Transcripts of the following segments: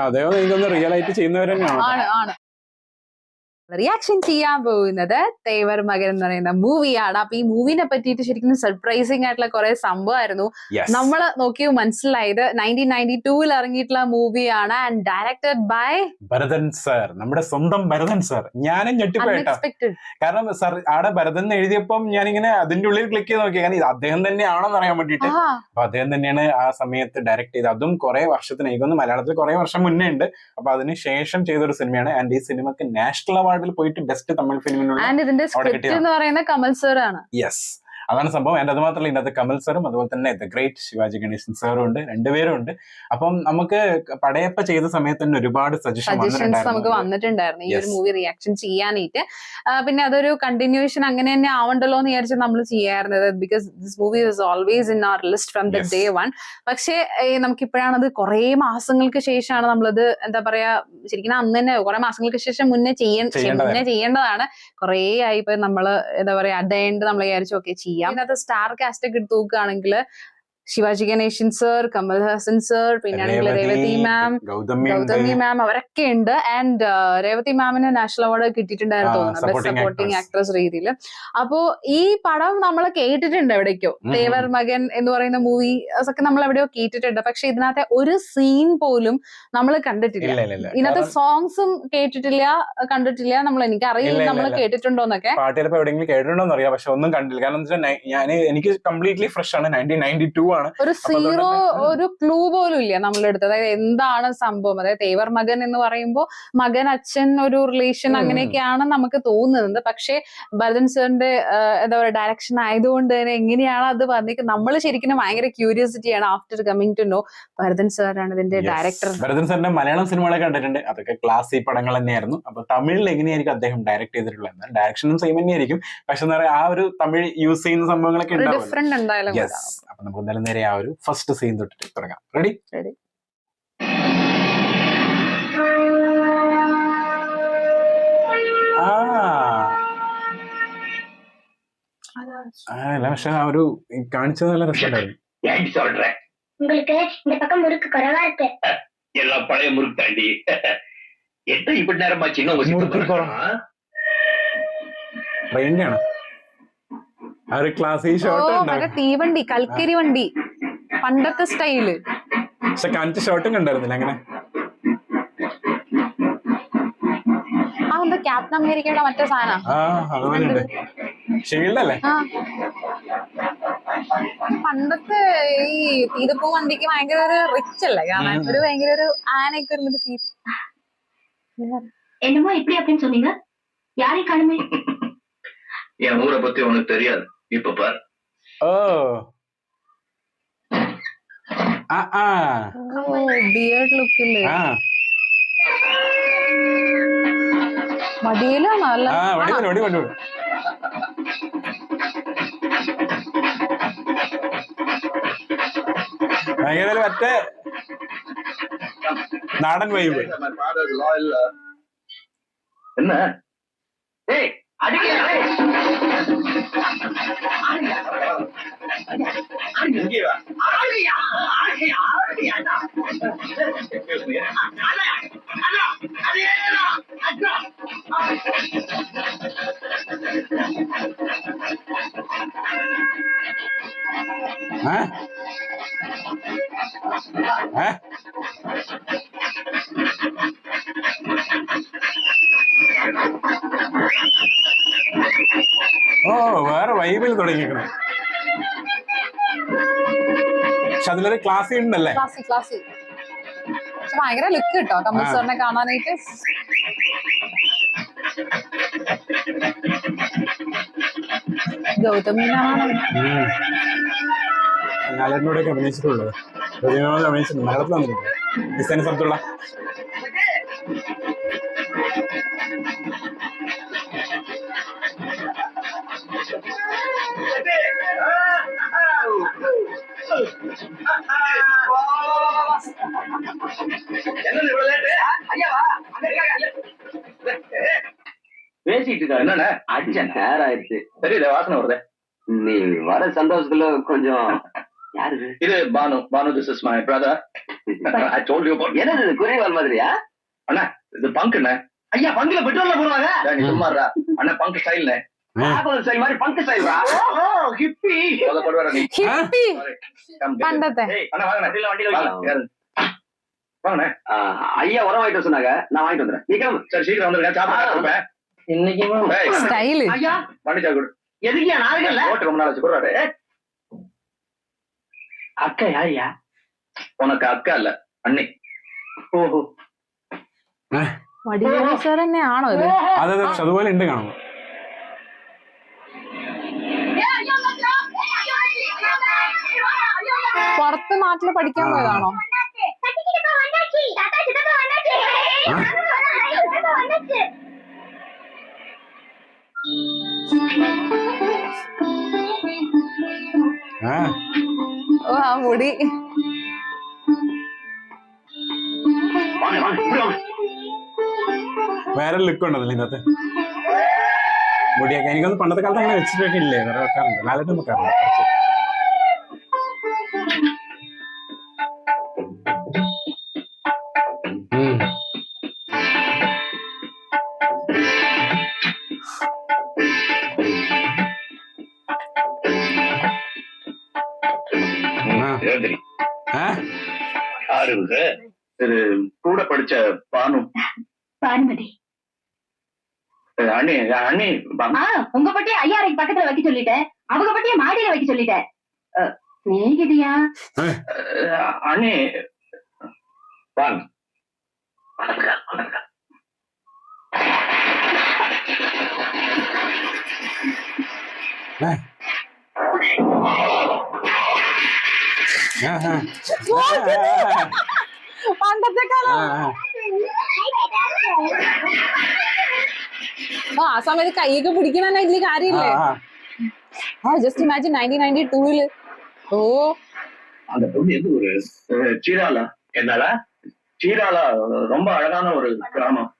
അതേപോലെ എനിക്കൊന്ന് റിയൽ ആയിട്ട് ചെയ്യുന്നവർ തന്നെയാണ്. റിയാക്ഷൻ ചെയ്യാൻ പോകുന്നത് തേവർ മകൻ എന്ന് പറയുന്ന മൂവിയാണ്. അപ്പൊ ഈ മൂവിനെ പറ്റിയിട്ട് ശരിക്കും സർപ്രൈസിംഗ് ആയിട്ടുള്ള കുറെ സംഭവമായിരുന്നു. നമ്മള് നോക്കിയോ മനസ്സിലായത് 1992 ഇറങ്ങിയിട്ടുള്ള മൂവിയാണ് and directed by Bharathan sir, നമ്മുടെ സ്വന്തം ഭരതൻ സർ. ഞാനും ഞെട്ടിപ്പോയിട്ടോ, കാരണം സർ ആടെ ഭരതൻ എഴുതിയപ്പം ഞാനിങ്ങനെ അതിന്റെ ഉള്ളിൽ ക്ലിക്ക് ചെയ്ത് നോക്കി, കാരണം ഇത് അദ്ദേഹം തന്നെയാണെന്ന് അറിയാൻ വേണ്ടിയിട്ട്. അപ്പൊ അദ്ദേഹം തന്നെയാണ് ആ സമയത്ത് ഡയറക്ട് ചെയ്തത്, അതും കുറെ വർഷത്തിന്, എനിക്കൊന്ന് മലയാളത്തിൽ കുറെ വർഷം മുന്നേ ഉണ്ട്. അപ്പൊ അതിന് ശേഷം ചെയ്തൊരു സിനിമയാണ്. ആൻഡ് ഈ സിനിമക്ക് നാഷണൽ അവാർഡിൽ പോയിട്ട് ബെസ്റ്റ് തമിഴ് ഫിലിമിനുള്ള കമൽ സർ ആണ്. യെസ്, അതാണ് സംഭവം. ആൻഡ് അത് മാത്രമല്ല, ഇതിനകത്ത് കമൽ സാറും അതുപോലെ തന്നെ ദ ഗ്രേറ്റ് ശിവാജി ഗണേശൻ സാറും ഉണ്ട്, രണ്ടുപേരും ഉണ്ട്. അപ്പം നമുക്ക് പടയപ്പ ചെയ്ത സമയത്ത് തന്നെ ഒരുപാട് സജഷൻസ് നമുക്ക് വന്നിട്ടുണ്ടായിരുന്നു ഈ ഒരു മൂവി റിയാക്ഷൻ ചെയ്യാനായിട്ട്. പിന്നെ അതൊരു കണ്ടിന്യൂഷൻ അങ്ങനെ തന്നെ ആവണ്ടല്ലോ എന്ന് വിചാരിച്ച് നമ്മൾ ചെയ്യാറുള്ളത്, because this movie was always in our list from the day one. പക്ഷേ നമുക്കിപ്പോഴാണത് കുറെ മാസങ്ങൾക്ക് ശേഷമാണ് നമ്മളത് എന്താ പറയാ, ശരിക്കും അന്ന് തന്നെ കുറെ മാസങ്ങൾക്ക് ശേഷം മുന്നേ ചെയ്യേണ്ടതാണ്. കുറെ ആയി ഇപ്പൊ നമ്മള് എന്താ പറയാ അതേണ്ട് നമ്മൾ വിചാരിച്ചു ഓക്കെ ചെയ്യാം. ഇതിനകത്ത് സ്റ്റാർ കാസ്റ്റ് ഒക്കെ എടുത്ത് നോക്കുകയാണെങ്കിൽ ശിവാജി ഗണേശൻ സർ, കമൽ ഹാസൻ സർ, പിന്നെ രേവതി മാം, ഗൗതമി മാം, അവരൊക്കെ ഉണ്ട്. ആൻഡ് രേവതി മാമിന് നാഷണൽ അവാർഡ് കിട്ടിയിട്ടുണ്ടായിരുന്നു തോന്നുന്നു ബെസ്റ്റ് സപ്പോർട്ടിംഗ് ആക്ട്രസ് രീതിയിൽ. അപ്പോ ഈ പടം നമ്മൾ കേട്ടിട്ടുണ്ട് എവിടേക്കോ, തേവർ മകൻ എന്ന് പറയുന്ന മൂവി ഒക്കെ നമ്മൾ എവിടെയോ കേട്ടിട്ടുണ്ട്. പക്ഷെ ഇതിനകത്തെ ഒരു സീൻ പോലും നമ്മൾ കണ്ടിട്ടില്ല. ഇതിനകത്തെ സോങ്സും കേട്ടിട്ടില്ല, കണ്ടിട്ടില്ല. എനിക്ക് അറിയില്ല നമ്മൾ കേട്ടിട്ടുണ്ടോന്നൊക്കെ, പാട്ടുകൾ എവിടെയെങ്കിലും കേട്ടിട്ടുണ്ടോന്ന് അറിയാം, പക്ഷെ ഒന്നും കണ്ടില്ല. കാരണം എനിക്ക് കംപ്ലീറ്റ്ലി ഫ്രഷ് ആണ്, 1992 ആണ്. ഒരു സീറോ, ഒരു ക്ലൂ പോലും ഇല്ല നമ്മളുടെ അടുത്ത്. അതായത് എന്താണ് സംഭവം, അതായത് തേവർ മകൻ എന്ന് പറയുമ്പോൾ മകൻ അച്ഛൻ ഒരു റിലേഷൻ അങ്ങനെയൊക്കെയാണ് നമുക്ക് തോന്നുന്നത്. പക്ഷെ ഭരതൻ സാറിന്റെ എന്താ പറയുക ഡയറക്ഷൻ ആയതുകൊണ്ട് തന്നെ എങ്ങനെയാണ് അത് വന്നിട്ട് നമ്മൾ ശരിക്കും ഭയങ്കര ക്യൂരിയോസിറ്റിയാണ് after coming to know Bharathan സാറാണ് ഇതിന്റെ ഡയറക്ടർ. ഭരതൻ സാറിന്റെ മലയാളം സിനിമകളൊക്കെ കണ്ടിട്ടുണ്ട്, അതൊക്കെ ക്ലാസിക് പടങ്ങൾ തന്നെയായിരുന്നു. അപ്പൊ തമിഴിൽ എങ്ങനെയായിരിക്കും അദ്ദേഹം ഡയറക്ട് ചെയ്തിട്ടുള്ളത്, ഡയറക്ഷനും സെയിം തന്നെയായിരിക്കും, പക്ഷെ എന്താ പറയുക ആ ഒരു തമിഴ് യൂസ് ചെയ്യുന്ന സംഭവങ്ങളൊക്കെ ഡിഫറെന്റ് എന്തായാലും. അപ്പൊ നമുക്ക് എന്തായാലും നേരെ ആ ഒരു ഫസ്റ്റ് സീൻ തൊട്ടിട്ട് തുടങ്ങാം. റെഡി? അല്ല, പക്ഷെ ആ ഒരു കാണിച്ചത് നല്ല രസമുണ്ടായിരുന്നു. உங்களுக்கு இந்த பக்கம் முறுக்கு குறைவா இருக்கு. எல்லாம் பழைய முறுக்கு தாண்டி. என்ன இப்படி நேரமா சின்ன ട്രെയിനാണ് ആ ഒരു ക്ലാസ്സിക് ഷോട്ട്, തീവണ്ടി, കൽക്കരി വണ്ടി, പണ്ടത്തെ സ്റ്റൈല്. പക്ഷെ കാണിച്ച ഷോട്ടും കണ്ടായിരുന്നില്ല അങ്ങനെ. ക്യാപ്റ്റൻ അമേരിക്കയുടെ മറ്റേ സാധനം ഷീൽഡല്ലേ. പണ്ടത്തെ ഈ തീരപ്പൂ വണ്ടിക്ക് ഭയങ്കര ഒരു റിച്ച് അല്ലേ കാണാൻ, ഒരു ഭയങ്കര ഒരു ആനയൊക്കെ ഒരു ഫീൽ. என்னமோ இப்படி அப்படின்னு சொன்னீங்க, யாரையும் காணுமே. என் ஊரை பத்தி உனக்கு தெரியாது, இப்ப பாரு. ஓ ബിയർഡ് ലുക്കില്ലേ, മടിയിലാണോ? അല്ല, ഭയങ്കര മറ്റേ നാടൻ വൈബ്. என்ன ഓ, വേറെ വൈബിൽ തുടങ്ങിയിരിക്കണം. പക്ഷെ അതിലൊരു ക്ലാസ് ഉണ്ടല്ലേ, ക്ലാസ് ഭയങ്കര ലുക്ക് കിട്ടോ കമൽ സാറിനെ കാണാനായിട്ട്. ഗൗതമി ഞാനോടൊക്കെ അഭിനയിച്ചിട്ടുള്ളത്, അഭിനയിച്ചിട്ടുണ്ട്, മലയാളത്തിൽ വന്നിട്ടുണ്ട്. ഡിസൈൻ സ്ഥലത്തുള്ള பேசிட்டு இருக்காரு. என்னண்ணே அடிச்ச நேரம் ஆயிடுச்சு. தெரியல, வாசனை வருது. நீ வர சந்தோஷத்துல கொஞ்சம். யாரு இது? Bhanu. Bhanu, this is my brother. I told you about. என்னது இது, குறைவால் மாதிரியா? அண்ணா இது பங்க்ண்ணே. ஐயா, பங்குல பெட்ரோல்ல போடுவாங்க. நீ சும்மாறா அண்ணா, பங்க் ஸ்டைல்ண்ணே. ஸ்டைல் மாதிரி பங்கு ஸ்டைல். ஹிப்பி படுவாரா நீ? ഹിപ്പി പണ്ടത്തെ. அண்ணா வாங்கண்ணே, வண்டியில வைக்கலாம். வாங்கண்ணே. ஐயா உரம் வாங்கிட்டு சொன்னாங்க, நான் வாங்கிட்டு வந்துடுறேன். நீ கிளம்பு. சரி, சீக்கிரம் வந்துருங்க. சாப்பிட இன்னைக்கு സ്റ്റൈല്. ஐயா வண்டி சாப்பிடு. எதுக்கியா நாளைக்கு இல்ல ஓட்டு ரொம்ப நாள் வச்சு கொடுறாரு. அக்கா யாரியா? உனக்கு அக்கா இல்ல, அண்ணி. ഓഹോ വടിവേശ്വരൻ തന്നെയാണോ ഇത്? അതെ അതുപോലെ ഉണ്ട് കാണുമ്പോൾ. പുറത്ത് നാട്ടില് പഠിക്കാൻ പോയതാണോ? ഓ ആ മുടി. വേറെ ലുക്ക് ഉണ്ടല്ലോ ഇതിനകത്ത്. മുടിയൊക്കെ എനിക്കൊന്ന് പണ്ടത്തെ കാലത്ത് അങ്ങനെ വെച്ചിട്ടൊക്കെ ഇല്ലേ, വേറെ വെക്കാറുണ്ട്. ലാലിട്ടും വെക്കാറുണ്ട് കുറച്ച്. கூட படிச்ச பானு. பானுமதி. அண்ணி அண்ணி உங்க பட்டிய ஐயாரைக்கு பக்கத்துல வைக்க சொல்லிட்டேன், அவங்க பட்டிய மாடியில வைக்க சொல்லிட்டேன். நீகிதியா அண்ணி வாங்க. പണ്ടത്തെ കാലം. ആ സമയത്ത് കൈയൊക്കെ പിടിക്കണ വലിയ കാര്യമില്ലേ? ജസ്റ്റ് ഇമാജിൻ 1992 ഓ அந்த பொண்ணு எது ஒரு சீராளா? என்னடா சீராளா ரொம்ப அழகான ஒரு கிராமம்.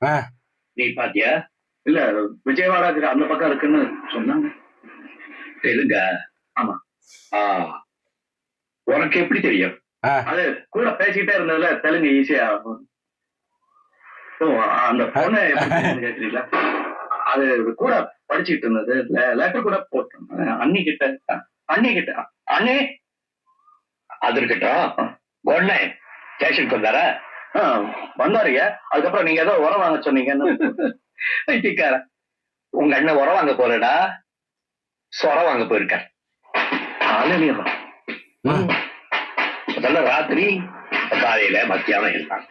நீ பாத்தியா? இல்ல விஜயவாடா அந்த பக்கம் இருக்குன்னு சொன்னாங்க. தெலுங்க? ஆமா. உனக்கு எப்படி தெரியும்? அது கூட பேசிட்டே இருந்ததுல தெலுங்கு ஈஸியா. அந்த பொண்ணு எப்படி கேக்குறீங்களா? அது கூட படிச்சுட்டு இருந்தது, லெட்டர் கூட போட்டேன் அண்ணி கிட்ட. அண்ணே அது இருக்கட்டும். உடனே ஸ்டேஷனுக்கு வந்தாரா? வந்தாருங்க. அதுக்கப்புறம் நீங்க ஏதோ உரம் வாங்க சொன்னீங்கன்னு. உங்க அண்ணன் உரம் வாங்க போறடா, சொரம் வாங்க போயிருக்காரு. அதெல்லாம் ராத்திரி, காலையில, மத்தியானம் இருந்தாங்க.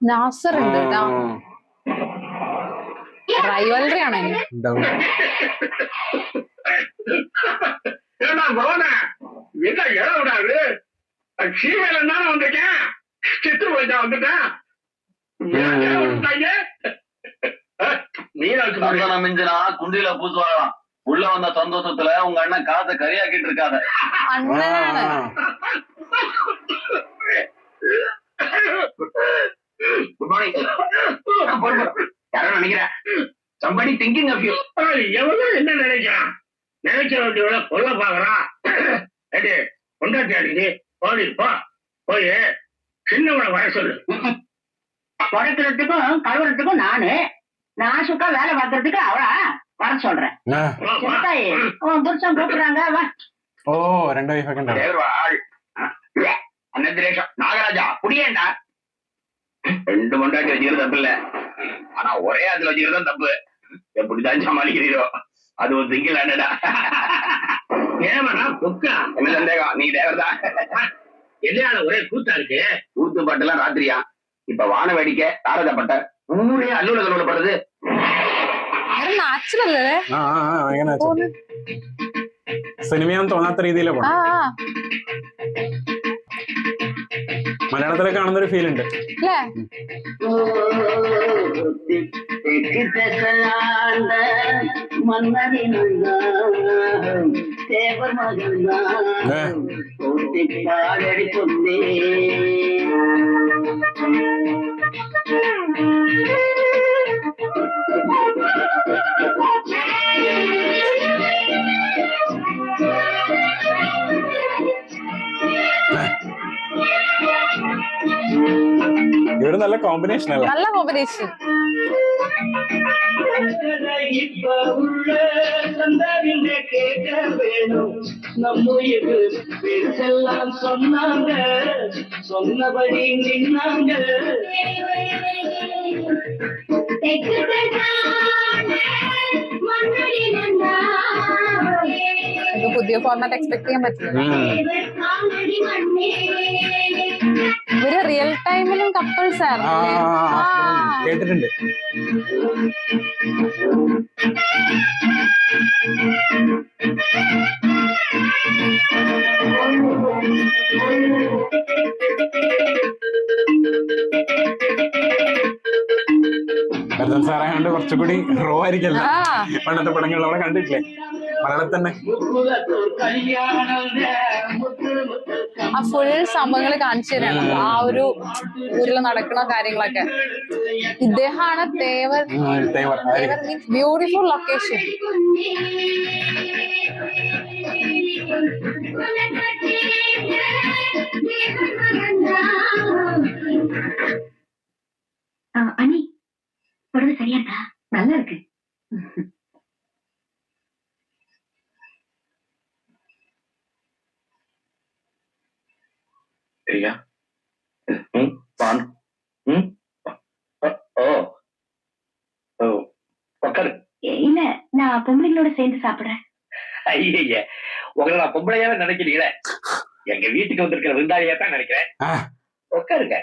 നാസർ ഉണ്ട് കേട്ടോ. റൈവൽറി ആണ്. என்ன இடம் விடாது, சீமையில தானே வந்திருக்கேன், சித்து போயிட்டா வந்துட்டேன். மீனாட்சி மிஞ்சினா குண்டில பூசு வரலாம். உள்ள வந்த சந்தோஷத்துல உங்க அண்ணன் காசை கரியாக்கிட்டு இருக்காத. அண்ணனாണ്. Good morning. யாரும் நினைக்கிறேன் somebody thinking of you. எவ்வளவு என்ன நினைக்கிறான்? நினைச்ச வேண்டிய கொல்ல பாக்குறான். கொண்டாட்டி அடிச்சு போலிருப்பா, போய் சின்னவனை வர சொல்லு. தொடக்கிறதுக்கும் கழுவுறதுக்கும் நானு, நான் சுக்கா வேலை பார்க்கறதுக்கு அவளா வர சொல்றேன். புருஷன் கூப்பிடுறாங்க. ஓ ரெண்டு வயசு நாகராஜா புடியேண்டா. ரெண்டு மொண்டாட்டி வச்சுக்கிறது தப்பு இல்ல, ஆனா ஒரே அதுல வச்சுக்கிறதா தப்பு. எப்படிதான் சமாளிக்கிறீரோ, அது ஒரு சிங்கிள் ஹேண்டடா. ஏமாடா கொக்கா? என்ன சந்தேகம், நீ தேவதான். எல்லையால ஒரே கூத்தா இருக்கு. கூத்து பாட்டுலாம் ராத்திரியா? இப்ப வான வேடிக்கை, தாரதப்பட்ட ஊரே அல்லூல கல்லூலப்படுறது. സിനിമയാണെന്ന് തോന്നാത്ത രീതിയിലെ പോണം. മലയാളത്തിലെ കാണുന്ന ഒരു ഫീൽ ഉണ്ട്. നല്ല കോമ്പിനേഷൻ അല്ലേ? നല്ല കോമ്പിനേഷൻ. சொன்னபடி நின்னாங்க പുതിയ ഫോർമാറ്റ് എക്സ്പെക്ട് ചെയ്യാൻ പറ്റില്ല. ഇവര് റിയൽ ടൈമിലും കപ്പിൾസ് ആയിരുന്നല്ലേ? കേട്ടിട്ടുണ്ട്. ഭരതൻ സാറെ കണ്ട് കുറച്ചുകൂടി റോ ആയിരിക്കല്ലോ പണ്ടത്തെ പടങ്ങളിൽ നമ്മളെ കണ്ടിട്ടില്ലേ മലയാളത്തിൽ തന്നെ. ആ ഫുൾ സംഭവങ്ങൾ കാണിച്ചു തരാണ്. ആ ഒരു ഊരിൽ നടക്കുന്ന കാര്യങ്ങളൊക്കെ. ഇദ്ദേഹമാണ് തേവർ. Means beautiful location. அனி உடம்பு சரியா இருக்கா? நல்லா இருக்கு. சரியா? பான் உட்காரு. இல்ல, நான் பொம்பளைங்களோட சேர்ந்து சாப்பிடுறேன். ஐய, உங்களை நான் பொம்பளையாவே நினைக்கிறீங்களே? எங்க வீட்டுக்கு வந்திருக்கிற விருந்தாளியா தான் நினைக்கிறேன். உட்காருங்க.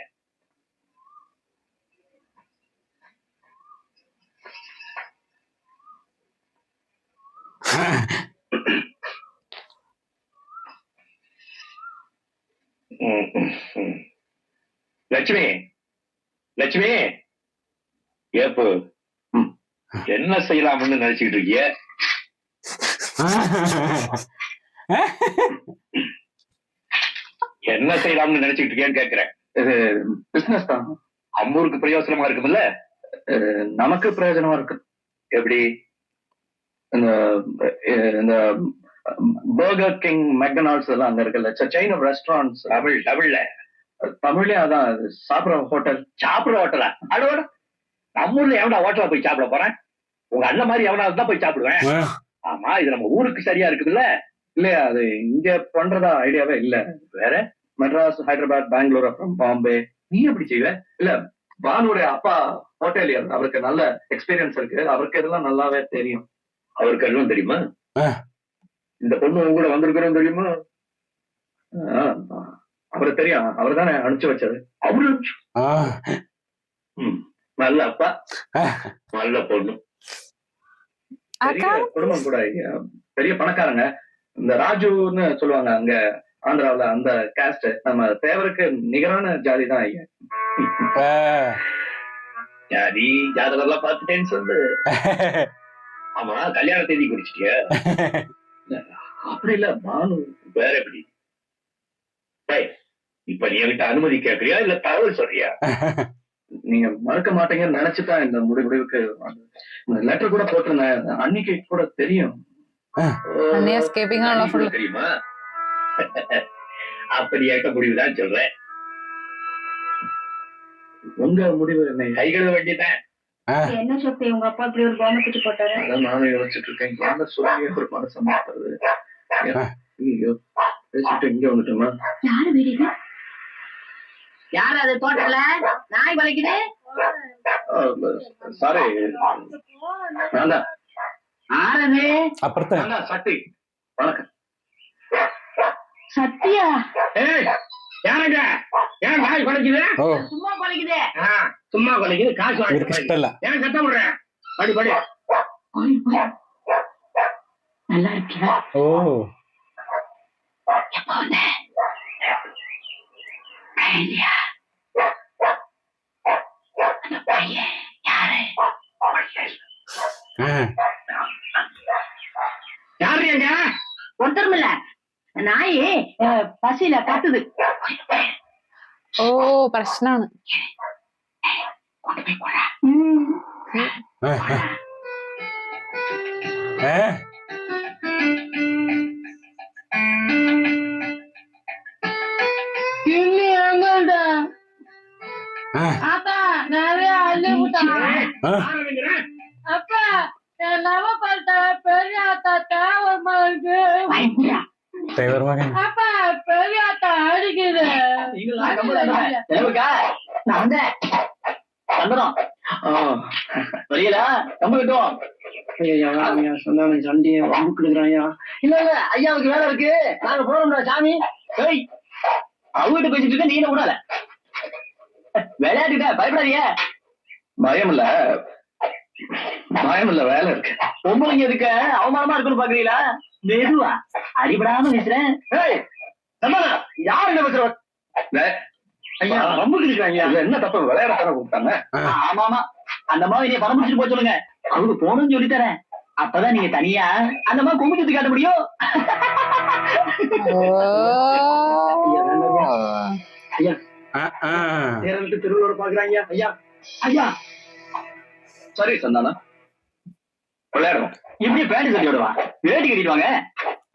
லட்சுமி, லட்சுமி, ஏப்பு என்ன செய்யலாம்னு நினைச்சுக்கிட்டு இருக்கிய? என்ன செய்யலாம்னு நினைச்சுக்கிட்டு இருக்கியான்னு கேக்குறேன். பிசினஸ் தான். அம்மூருக்கு பிரயோஜனமா இருக்கும்ல? நமக்கு பிரயோஜனமா இருக்கு. எப்படி? இந்த பர்கர் கிங், மெக்டொனால்ட்ஸ் எல்லாம் அங்க இருக்குல்ல, செயின் ஆஃப் ரெஸ்டாரண்ட்ஸ். தமிழ்லயே அதான் சாப்பிடுற ஹோட்டல். சாப்பிடுற ஹோட்டலா? அதோட நம்ம ஊர்ல எவனா ஹோட்டலா போய் சாப்பிட போறேன்? உங்க அண்ணன் மாதிரி எவனா தான் போய் சாப்பிடுவேன். ஆமா, இது நம்ம ஊருக்கு சரியா இருக்குதுல்ல? இல்லையா, அது இங்க பண்றதா ஐடியாவே இல்ல. வேற மெட்ராஸ், ஹைதராபாத், பெங்களூர், அப்புறம் பாம்பே. நீ எப்படி செய்வ? இல்ல, பானுடைய அப்பா ஹோட்டலியர், அவருக்கு நல்ல எக்ஸ்பீரியன்ஸ் இருக்கு. அவருக்கு இதெல்லாம் நல்லாவே தெரியும். அவருக்கு எல்லாம் தெரியுமா? இந்த பொண்ணு உங்க கூட வந்திருக்கிறோம் தெரியுமா? அவருக்கு தெரியும். அவர் தானே அனுப்பிச்சு வச்சது. அவரு நல்ல அப்பா, நல்ல பொண்ணு, பெரிய குடும்பம் கூட, பெரிய பணக்காரங்க. இந்த ராஜுன்னு சொல்லுவாங்க அங்க ஆந்திராவில, அந்த காஸ்ட் நம்ம தேவருக்கு நிகரான ஜாதி தான் ஐயா. ஜாதி ஜாதகம் பார்த்துட்டேன்னு சொல்லு. ஆமா, கல்யாண தேதி குறிச்சிட்டியா? அப்படி இல்ல பானு, வேற எப்படி? இப்ப நீ என்கிட்ட அனுமதி கேட்கறியா இல்ல தகவல் சொல்றியா? நீங்க மறக்க மாட்டீங்கன்னு நினைச்சுதான் இந்த முடிவுக்கு லெட்டர் கூட போட்டிருந்தேன். அன்னைக்கு கூட தெரியும். தெரியுமா? அப்படியாட்ட முடிவுதான் சொல்றேன். உங்க முடிவு என்ன? கைகள் வேண்டியதான். என்ன சக்தி, உங்க அப்பா இப்படி ஒரு பாம்பு தூக்கி போட்டாரு? அதான் நானும் யோசிச்சுட்டு இருக்கேன். என்ன சொல்லி ஒரு மனசை மாத்துறது. பேசிட்டு இங்க வந்துட்டோமா? யாரு வீடு இது? யாரு அது தோட்டத்துல நாய் வளைக்குது? சாரி, நான் தான். ஆறது அப்புறம் சக்தி. வணக்கம். சத்தியா? யாருங்க? ஏன் நாய் குலைக்குது? சும்மா குலைக்குது. சும்மா குலைக்குது, காசு வாங்க. ஏன் சத்தம் விடுறேன்? படி படி. நல்லா இருக்கியா? ஓ, எப்ப வந்த? அந்த பையன் யாரு? யாருங்க? ஒருத்தரும் இல்ல, நாய் பசியில கத்துது. ഓ, പ്രശ്നാണ്. ஆத்தா அப்பா என் லவ பார்த்த பெரிய தாத்தா ஒரு மகனுக்கு തേവർ മകൻ அப்பா பெரிய தாத்தா அடிக்குது நான் வந்தேன் வந்துடும் வெளியில கம்பு கட்டுவோம் ஐயா சொன்னாங்க சண்டையை வம்புக்கு எடுக்கிறாயா இல்ல இல்ல ஐயாவுக்கு வேலை இருக்கு நாங்க போறோம்டா சாமி ஏய் அவங்ககிட்ட பேசிட்டு இருக்க நீ என்ன விடாத விளையாட்டுட்ட பயப்படாதீங்க பயம் இல்ல வேலை இருக்கு பொம்பளைங்க இருக்க அவமானமா இருக்குன்னு பாக்குறீங்களா மெதுவா அடிபடாம பேசுறேன் யாரு என்ன பேசுற ஐயா வம்புக்கு இருக்கிறாங்க என்ன தப்பு விளையாடத்தான கூப்பிட்டாங்க ஆமா ஆமா அந்த மாதிரி நீ பணம் முடிச்சுட்டு போய் சொல்லுங்க அவருக்கு போகணும்னு சொல்லி தரேன் அப்பதான் நீங்க தனியா அந்த மாதிரி கும்பிட்டு காட்ட முடியும் ஐயா திருவிழா பாக்குறாங்க ஐயா ஐயா சரி சந்தானா விளையாடுவோம் இப்படி பேண்ட் கட்டி விடுவா வேட்டி கட்டிட்டு வாங்க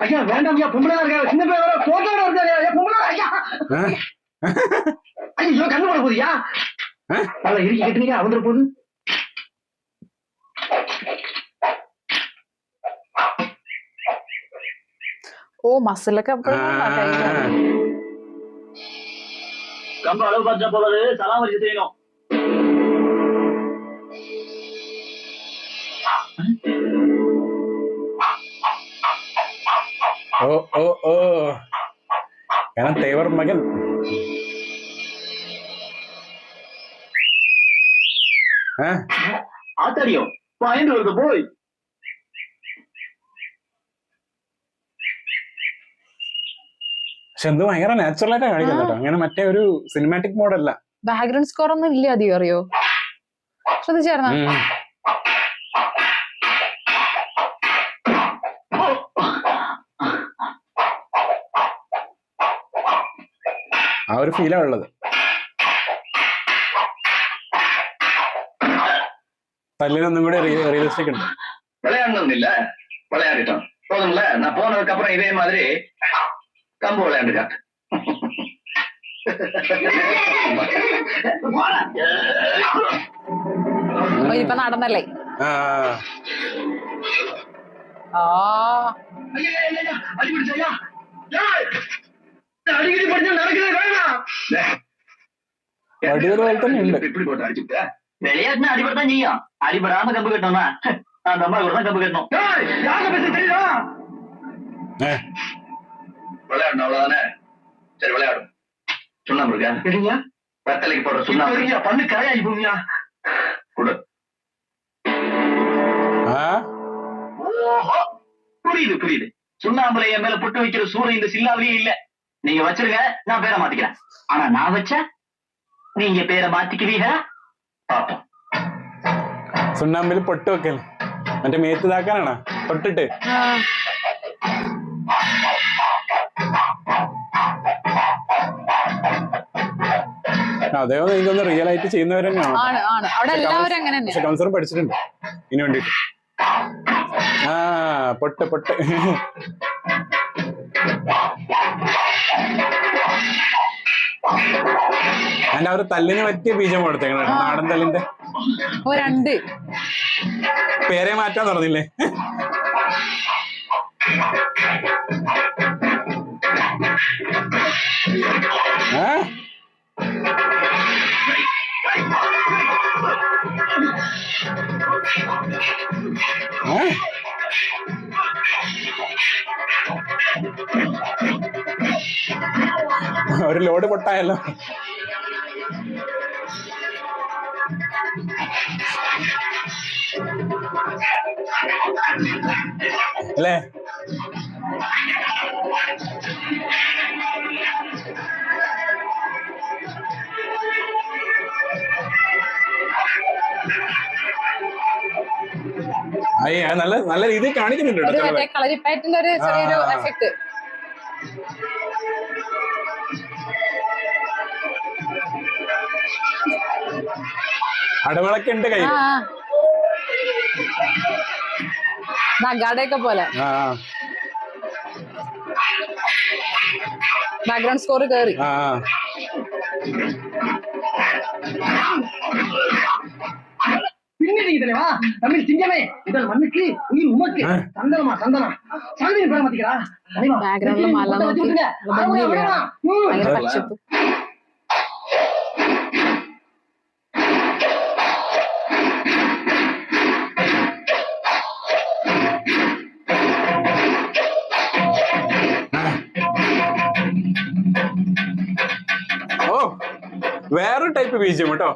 ஐயா வேண்டாம் ஐயா பொம்பளை இருக்காங்க சின்ன பேர் போட்டோ இருக்காங்க ஐயா பொம்பளை ஐயா ஐயோ கண்ணு போட போதியா நல்லா இறுக்கி கட்டுனீங்க அவந்துட போகுது ഓ മസിലൊക്കെ கம்ப அளவு பார்த்தா போறது சலாம் வச்சு செய்யணும் ഓ ഓ ഓ കാരണം തേവർ മകൻ ஆத்தாடியோ பயந்து வருது போய் പക്ഷെ എന്ത് ഭയങ്കര നാച്ചുറൽ ആയിട്ടാണ് കാണിക്കുന്നത് കേട്ടോ അങ്ങനെ മറ്റേ ഒരു സിനിമാറ്റിക് മോഡല്ല ബാക്ക്ഗ്രൗണ്ട് സ്കോർ ഒന്നും ഇല്ല അധികം അറിയോ ശ്രദ്ധിച്ചായിരുന്ന ആ ഒരു ഫീലാ ഉള്ളത് തല്ലിനൊന്നും കൂടെ റിയലിസ്റ്റിക് ഉണ്ട് விளையாடணும் இல்ல விளையாடிட்டோம் போதும்ல நான் போனதுக்கு அப்புறம் இதே மாதிரி கம்பு விளையாண்டு காட்டு ഇപ്പൊ നടന്നല്ലേ அடிக்கடி படிச்சா நடக்குது வேணாம் പോലെ തന്നെ ഉണ്ട് இப்படி போட்டு அடிச்சுட்ட விளையாட்டுனா அடிபடத்தான் செய்யும் அடிபடாம கம்பு கட்டணும்னா அந்த அம்மா கூட தான் கம்பு கட்டணும் யார பேச தெரியுதா விளையாடணும் அவ்வளவுதானே சரி விளையாடும் சுண்ணாம்பு இருக்கா சரிங்க வெத்தலைக்கு போடுற சுண்ணாம்பு பண்ணு கரையாகி போவியா கொடு ஓஹோ புரியுது புரியுது சுண்ணாம்புல என் மேல புட்டு வைக்கிற சூடு இந்த சில்லாவிலேயே இல்ல நீங்க வச்சிருங்க நான் பேரை மாத்திக்கிறேன் ஆனா நான் வச்ச நீங்க பேரை மாத்திக்குவீங்க பாப்போம் സുണ്ണാമ്പിൽ പൊട്ട് വെക്കൽ മറ്റേ മേത്തിതാക്കാനാണ് പൊട്ടിട്ട് അതേപോലെ എനിക്കൊന്ന് റിയൽ ആയിട്ട് ചെയ്യുന്നവർ തന്നെയാണ് പക്ഷെ കൗൺസിലർ പഠിച്ചിട്ടുണ്ട് ഇതിനു വേണ്ടിട്ട് പൊട്ട് പൊട്ട് അതിന്റെ അവര് തല്ലിന് പറ്റിയ ബീജം കൊടുത്തേക്കണ നാടൻ തല്ലിന്റെ പേരെ മാറ്റാൻ പറഞ്ഞില്ലേ ഒരു ലോഡ് പൊട്ടായല്ലോ അല്ലേ നല്ല നല്ല രീതിയിൽ കാണിക്കുന്നുണ്ട് കളരിപ്പയറ്റിന്റെ ഒരു ചെറിയൊരു എഫക്ട് അടവിളൊക്കെ ഉണ്ട് കയ്യിൽ നഗാടയൊക്കെ പോലെ ബാക്ക്ഗ്രൗണ്ട് സ്കോർ കേറി தலைவா தமிழ் சிங்கமே இதழ் மண்ணுக்கு உயிர் உமக்கு சந்தனமா சந்தனா சந்தனி பேர மாத்திக்கிறா தலைவா ബാക്ക്ഗ്രൗണ്ടിൽ മല നോക്കി ഭയങ്കര പച്ചപ്പ്. ഓ വേറെ ടൈപ്പ് ബീജം കേട്ടോ.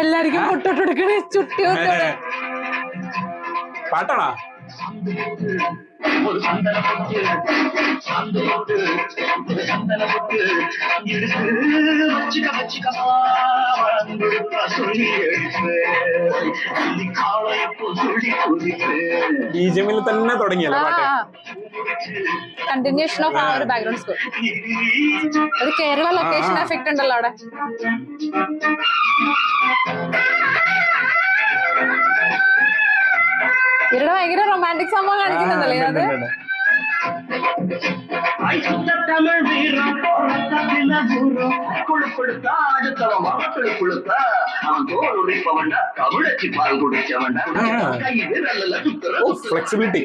എല്ലാവർക്കും പൊട്ടോട്ടെടുക്കണേ ചുട്ടി വെക്കണേ. പാട്ടാണോ? ஒரு சந்தன பொட்டு சந்தோடு ஒரு சந்தன பொட்டு எடுத்து வச்சுக்கமா வளர்ந்துடுப்பா சொல்லி எடுத்து சொல்லி காளையப்போ சொல்லி குதித்து ബീജമിൽ തന്നെ തുടങ്ങിയല്ലോ പാട്ട്. കണ്ടിന്യൂഷൻ ഓഫ് ആ ഒരു ബാക്ക്ഗ്രൗണ്ട് സ്കോർ. ഒരു കേരള ലൊക്കേഷൻ എഫക്ട് ഉണ്ടല്ലോ അവിടെ. ഇവരുടെ ഭയങ്കര റൊമാൻറ്റിക് സംഭവം കാണിക്കുന്നുണ്ടല്ലേ അത്. தமிழ் வீரம் கொழுப்படுத்தா அடுத்தவன் மரத்துல கொழுத்த அவன் தோல் உடைப்பவன் தமிழச்சி பால் குடிச்சவன் கை விரல்ல சுத்துற ഫ്ലെക്സിബിലിറ്റി.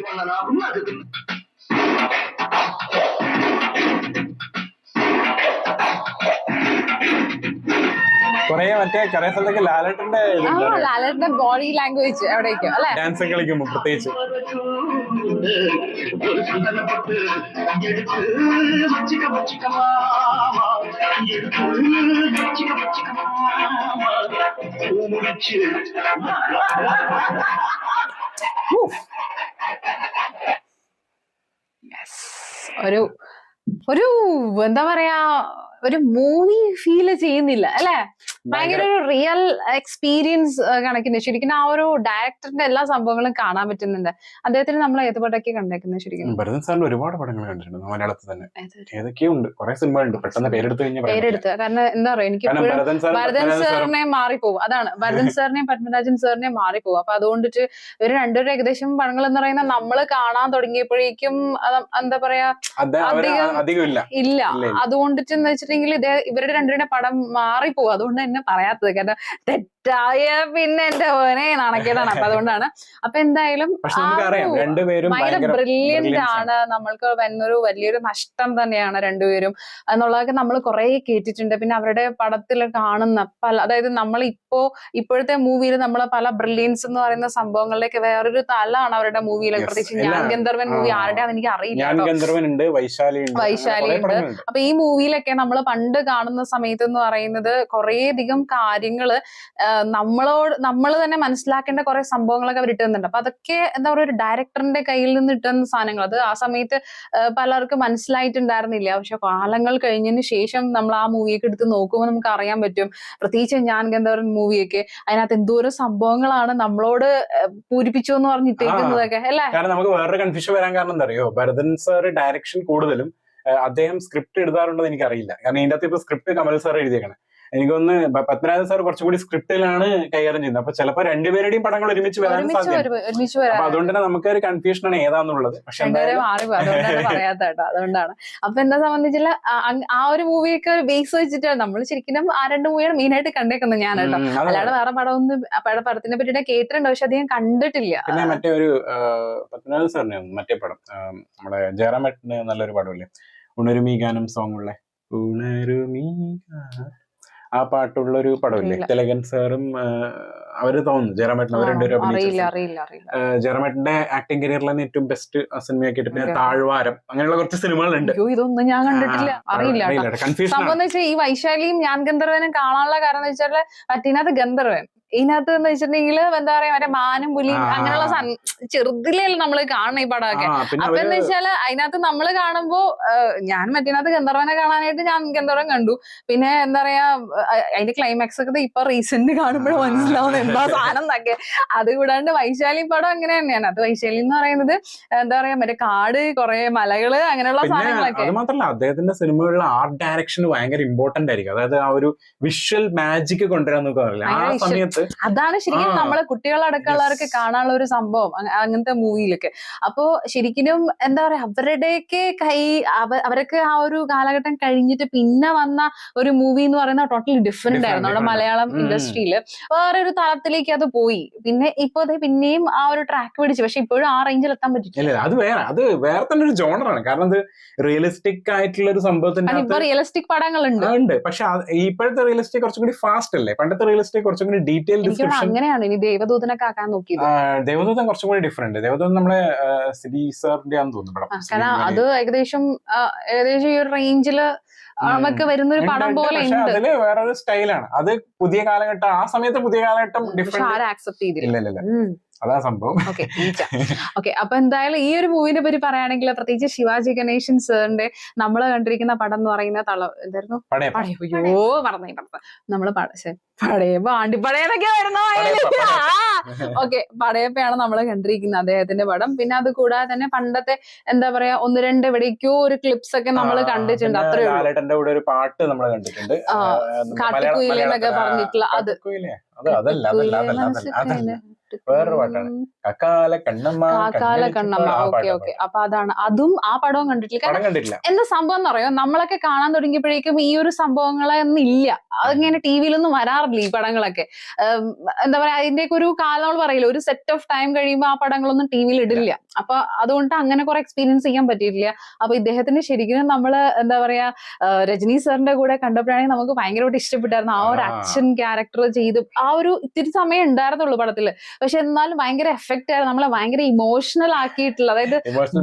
കൊറേ മറ്റേ കുറെ സ്ഥലത്തൊക്കെ ലാലേട്ടന്റെ ലാലേട്ടന്റെ ബോഡി ലാംഗ്വേജ് എവിടേക്കോ അല്ലെ ഡാൻസ് കളിക്കുമ്പോ പ്രത്യേകിച്ച്. ഒരു ഒരു എന്താ പറയാ ഒരു മൂവി ഫീല് ചെയ്യുന്നില്ല അല്ലെ. ഭയങ്കര ഒരു റിയൽ എക്സ്പീരിയൻസ് കണക്കിന് ശരിക്കും ആ ഒരു ഡയറക്ടറിന്റെ എല്ലാ സംഭവങ്ങളും കാണാൻ പറ്റുന്നുണ്ട്. അദ്ദേഹത്തിന് നമ്മൾ ഏത് പടമൊക്കെ കണ്ടേക്കുന്നത് ശരിക്കും? ഭരതൻ സാറിന്റെ ഒരുപാട് പടങ്ങൾ കണ്ടിട്ടുണ്ട് മലയാളത്തിൽ തന്നെ. ഏതൊക്കെയോ ഉണ്ട്, കുറെ സിനിമകളുണ്ട്. പെട്ടെന്ന് പേരെടുത്ത് കാരണം എന്താ പറയാ എനിക്ക് ഭരതൻ സാറിനെ മാറിപ്പോകും. അതാണ് ഭരതൻ സാറിനെയും പത്മരാജൻ സാറിനെയും മാറിപ്പോകും. അപ്പൊ അതുകൊണ്ടിട്ട് ഇവര് രണ്ടുപേരും ഏകദേശം പടങ്ങൾ എന്ന് പറയുന്നത് നമ്മള് കാണാൻ തുടങ്ങിയപ്പോഴേക്കും എന്താ പറയാ അധികം ഇല്ല. അതുകൊണ്ടിട്ട് എന്ന് വെച്ചിട്ടുണ്ടെങ്കിൽ ഇവരുടെ രണ്ടുപേരുടെ പടം മാറിപ്പോകും. അതുകൊണ്ട് തന്നെ പറയാത്തത് കാരണം തെറ്റായ പിന്നെ എന്റെ മോനെ നാണക്കേടാണ്. അപ്പൊ അതുകൊണ്ടാണ്. അപ്പൊ എന്തായാലും ഭയങ്കര ബ്രില്യന്റ് ആണ്. നമ്മൾക്ക് വന്നൊരു വലിയൊരു നഷ്ടം തന്നെയാണ് രണ്ടുപേരും എന്നുള്ളതൊക്കെ നമ്മൾ കുറെ കേട്ടിട്ടുണ്ട്. പിന്നെ അവരുടെ പടത്തിൽ കാണുന്ന പല, അതായത് നമ്മൾ ഇപ്പോഴത്തെ മൂവിയിൽ നമ്മൾ പല ബ്രില്യൻസ് എന്ന് പറയുന്ന സംഭവങ്ങളിലേക്ക് വേറൊരു തലാണ് അവരുടെ മൂവിയിൽ. പ്രത്യേകിച്ച് ഞാൻ ഗന്ധർവൻ മൂവി ആരുടെയാണെന്ന് എനിക്ക് അറിയില്ല. വൈശാലി ഉണ്ട്. അപ്പൊ ഈ മൂവിയിലൊക്കെ നമ്മൾ പണ്ട് കാണുന്ന സമയത്ത് എന്ന് പറയുന്നത് കുറേയധികം കാര്യങ്ങള് നമ്മൾ തന്നെ മനസ്സിലാക്കേണ്ട കുറെ സംഭവങ്ങളൊക്കെ അവർ ഇട്ടുന്നുണ്ട്. അപ്പൊ അതൊക്കെ എന്താ പറയുക ഒരു ഡയറക്ടറിന്റെ കയ്യിൽ നിന്ന് ഇട്ടുന്ന സാധനങ്ങൾ. അത് ആ സമയത്ത് പലർക്കും മനസ്സിലായിട്ടുണ്ടായിരുന്നില്ല. പക്ഷെ കാലങ്ങൾ കഴിഞ്ഞതിന് ശേഷം നമ്മൾ ആ മൂവിയൊക്കെ എടുത്ത് നോക്കുമ്പോൾ നമുക്ക് അറിയാൻ പറ്റും. പ്രത്യേകിച്ച് ഞാൻ ഗന്ധർവൻ മൂവിയൊക്കെ അതിനകത്ത് എന്തോരം സംഭവങ്ങളാണ് നമ്മളോട് പൂരിപ്പിച്ചു എന്ന് പറഞ്ഞിട്ടേക്കുന്നതൊക്കെ അല്ലേ. കാരണം നമുക്ക് വേറൊരു കൺഫ്യൂഷൻ വരാൻ കാരണം എന്താ അറിയോ, ഭരതൻ സാർ ഡയറക്ഷൻ കൂടുതലും അദ്ദേഹം സ്ക്രിപ്റ്റ് എഴുതാറുണ്ടെന്ന് എനിക്കറിയില്ല. കാരണം ഇതിന്റെ അകത്ത് ഇപ്പൊ സ്ക്രിപ്റ്റ് കമൽ സാർ എഴുതിയേക്കണം. എനിക്കൊന്ന് പത്മരാജൻ സാർ കുറച്ചുകൂടി സ്ക്രിപ്റ്റിലാണ് കൈകാര്യം ചെയ്യുന്നത്. അപ്പൊ ചിലപ്പോ രണ്ടുപേരുടെയും പടങ്ങൾ ഒരുമിച്ച് വരാൻ സാധ്യത. അപ്പൊ അതുകൊണ്ട് തന്നെ നമുക്ക് ഒരു കൺഫ്യൂഷനാണ് ഏതാന്നുള്ളത്. പക്ഷെ അതുകൊണ്ടാണ്. അപ്പൊ എന്നെ സംബന്ധിച്ചുള്ള ആ ഒരു മൂവിയൊക്കെ ബേസ് വെച്ചിട്ടാണ് നമ്മൾ ശരിക്കും ആ രണ്ട് മൂവിയാണ് മെയിൻ ആയിട്ട് കണ്ടേക്കുന്നത് ഞാൻ കേട്ടോ. അല്ലാതെ വേറെ പടമൊന്നും പടത്തിനെ പറ്റിയിട്ട് കേട്ടിട്ടുണ്ട്, പക്ഷെ അധികം കണ്ടിട്ടില്ല. പിന്നെ മറ്റേ ഒരു പത്മരാജൻ സാറിന് മറ്റേ പടം നമ്മുടെ ജയറാമേട്ടന് നല്ലൊരു പടമില്ലേ, ഉണരുമീ ഗാനം സോങ് ഉള്ള ഉണരുമീ, ആ പാട്ടുള്ള ഒരു പടമില്ലേ, തിലകൻ സാറും അവര് തോന്നുന്നു ജയറാമേട്ടൻ, അവർ രണ്ടുപേരും അഭിനയിച്ചു. ജയറാമേട്ടന്റെ ആക്ടിംഗ് കരിയറിൽ തന്നെ ഏറ്റവും ബെസ്റ്റ് സിനിമയൊക്കെ ആയിട്ട് പിന്നെ താഴ്വാരം, അങ്ങനെയുള്ള കുറച്ച് സിനിമകളുണ്ട്. ഇതൊന്നും ഞാൻ കണ്ടിട്ടില്ല, അറിയില്ല. സംഭവം എന്ന് വെച്ചാൽ ഈ വൈശാലിയും ഞാൻ ഗന്ധർവനും കാണാനുള്ള കാരണം എന്ന് വെച്ചാൽ മറ്റേനകത്ത് ഗന്ധർവൻ, ഇതിനകത്ത് എന്ന് വെച്ചിട്ടുണ്ടെങ്കിൽ എന്താ പറയാ മറ്റേ മാനും പുലിയും അങ്ങനെയുള്ള ചെറുതിലേ നമ്മള് കാണണം ഈ പടമൊക്കെ. അപ്പൊ എന്ന് വെച്ചാല് അതിനകത്ത് നമ്മള് കാണുമ്പോ ഞാൻ മറ്റേനകത്ത് ഗന്ധർവനെ കാണാനായിട്ട് ഞാൻ ഗന്ധർവൻ കണ്ടു. പിന്നെ എന്താ പറയാ അതിന്റെ ക്ലൈമാക്സ് ഒക്കെ ഇപ്പൊ റീസെന്റ് കാണുമ്പോഴേ മനസ്സിലാവുന്ന എന്താ സാധനം എന്നൊക്കെ. അത് കൂടാണ്ട് വൈശാലി പടം അങ്ങനെ തന്നെയാണ്. അത് വൈശാലി എന്ന് പറയുന്നത് എന്താ പറയാ മറ്റേ കാട്, കുറെ മലകള്, അങ്ങനെയുള്ള സാധനങ്ങളൊക്കെ. അത് മാത്രമല്ല അദ്ദേഹത്തിന്റെ സിനിമകളിലെ ആർട്ട് ഡയറക്ഷൻ ഭയങ്കര ഇമ്പോർട്ടന്റ് ആയിരിക്കും. അതായത് ആ ഒരു വിഷ്വൽ മാജിക് കൊണ്ടുവരാൻ നോക്കുക. ആ സമയത്ത് അതാണ് ശരിക്കും നമ്മളെ കുട്ടികളടക്കമുള്ളവർക്ക് കാണാനുള്ള ഒരു സംഭവം അങ്ങനത്തെ മൂവിയിലൊക്കെ. അപ്പോ ശരിക്കും എന്താ പറയാ, അവരുടെയൊക്കെ അവരൊക്കെ ആ ഒരു കാലഘട്ടം കഴിഞ്ഞിട്ട് പിന്നെ വന്ന ഒരു മൂവി എന്ന് പറയുന്നത് ടോട്ടലി ഡിഫറെന്റ് ആയിരുന്നു. നമ്മുടെ മലയാളം ഇൻഡസ്ട്രിയിൽ വേറൊരു തലത്തിലേക്ക് അത് പോയി. പിന്നെ ഇപ്പൊ പിന്നെയും ആ ഒരു ട്രാക്ക് പിടിച്ചു, പക്ഷെ ഇപ്പോഴും ആ റേഞ്ചിൽ എത്താൻ പറ്റില്ല. അത് വേറെ തന്നെ ഒരു ജോണറാണ്. കാരണം അത് റിയലിസ്റ്റിക് ആയിട്ടുള്ള ഒരു സംഭവത്തിന്റെ ഇപ്പൊ റിയലിസ്റ്റിക് പടങ്ങളുണ്ട്, പക്ഷെ ഇപ്പോഴത്തെ റിയലിസ്റ്റിക് കുറച്ചും കൂടി ഫാസ്റ്റ് അല്ലേ, പണ്ടത്തെ റിയലിസ്റ്റിക് കുറച്ചും കൂടി ഡീറ്റെയിൽ ഡിസ്ക്രിപ്ഷൻ. അങ്ങനെയാണ് ഇനി ദേവദൂതനൊക്കെ ആക്കാൻ നോക്കിയത്. ദേവദൂതൻ കുറച്ചും കൂടി ഡിഫറെന്റ്. ദേവദൂതൻ നമ്മളെ സിബി സാറിന്റെ ആണെന്ന് തോന്നുന്നു. കാരണം അത് ഏകദേശം ഈ ഒരു റേഞ്ചില് നമുക്ക് വരുന്നൊരു പടം പോലെ ഉണ്ട്. അതില് വേറൊരു സ്റ്റൈലാണ്. അത് പുതിയ കാലഘട്ടം, ആ സമയത്ത് പുതിയ കാലഘട്ടം ആരും ആക്സെപ്റ്റ് ചെയ്തില്ല. അതാ സംഭവം. ഓക്കെ, അപ്പൊ എന്തായാലും ഈ ഒരു മൂവിനെ പറ്റി പറയുകയാണെങ്കിൽ പ്രത്യേകിച്ച് ശിവാജി ഗണേശൻ സാറിന്റെ നമ്മള് കണ്ടിരിക്കുന്ന പടം എന്ന് പറയുന്ന എന്തായിരുന്നു, അയ്യോ പറഞ്ഞ നമ്മള് പടയപ്പ ആണ്ടിപ്പടയെന്നൊക്കെ വരുന്ന ഓക്കെ, പടയപ്പയാണ് നമ്മൾ കണ്ടിരിക്കുന്നത് അദ്ദേഹത്തിന്റെ പടം. പിന്നെ അത് കൂടാതെ തന്നെ പണ്ടത്തെ എന്താ പറയാ 1-2 എവിടേക്കോ ഒരു ക്ലിപ്സ് ഒക്കെ നമ്മൾ കണ്ടിട്ടുണ്ട്. അത്രേ ഉള്ളൂ. ഒരു പാട്ട് നമ്മൾ കണ്ടിട്ടുണ്ട്, കാട്ടുകുയിലെന്നൊക്കെ പറഞ്ഞിട്ടുള്ള അത് വേറൊരു പാട്ടാണ്, കാക്കാല കണ്ണമ്മ. ഓക്കെ. അപ്പൊ അതാണ്, അതും ആ പടവും കണ്ടിട്ടില്ല. എന്താ സംഭവം എന്ന് പറയാം, നമ്മളൊക്കെ കാണാൻ തുടങ്ങിയപ്പോഴേക്കും ഈ ഒരു സംഭവങ്ങളൊന്നും ഇല്ല, അതിങ്ങനെ ടി വിയിലൊന്നും വരാറില്ല ഈ പടങ്ങളൊക്കെ. എന്താ പറയാ, അതിന്റെയൊക്കെ ഒരു കാലം നമ്മൾ പറയില്ല, ഒരു സെറ്റ് ഓഫ് ടൈം കഴിയുമ്പോൾ ആ പടങ്ങളൊന്നും ടി വിയിൽ ഇടില്ല. അപ്പൊ അതുകൊണ്ട് അങ്ങനെ കുറെ എക്സ്പീരിയൻസ് ചെയ്യാൻ പറ്റിയിട്ടില്ല. അപ്പൊ ഇദ്ദേഹത്തിന് ശരിക്കും നമ്മള് എന്താ പറയാ, രജനി സാറിന്റെ കൂടെ കണ്ടപ്പോഴാണെങ്കിൽ നമുക്ക് ഭയങ്കരമായിട്ട് ഇഷ്ടപ്പെട്ടായിരുന്നു. ആ ഒരു അച്ഛൻ ക്യാരക്ടർ ചെയ്ത് ആ ഒരു ഇത്തിരി സമയം ഉണ്ടായിരുന്നുള്ളൂ പടത്തില്, പക്ഷെ എന്നാലും ഭയങ്കര എഫക്റ്റ് ആയിരുന്നു. നമ്മളെ ഭയങ്കര ഇമോഷണൽ ആക്കിയിട്ടുള്ള, അതായത്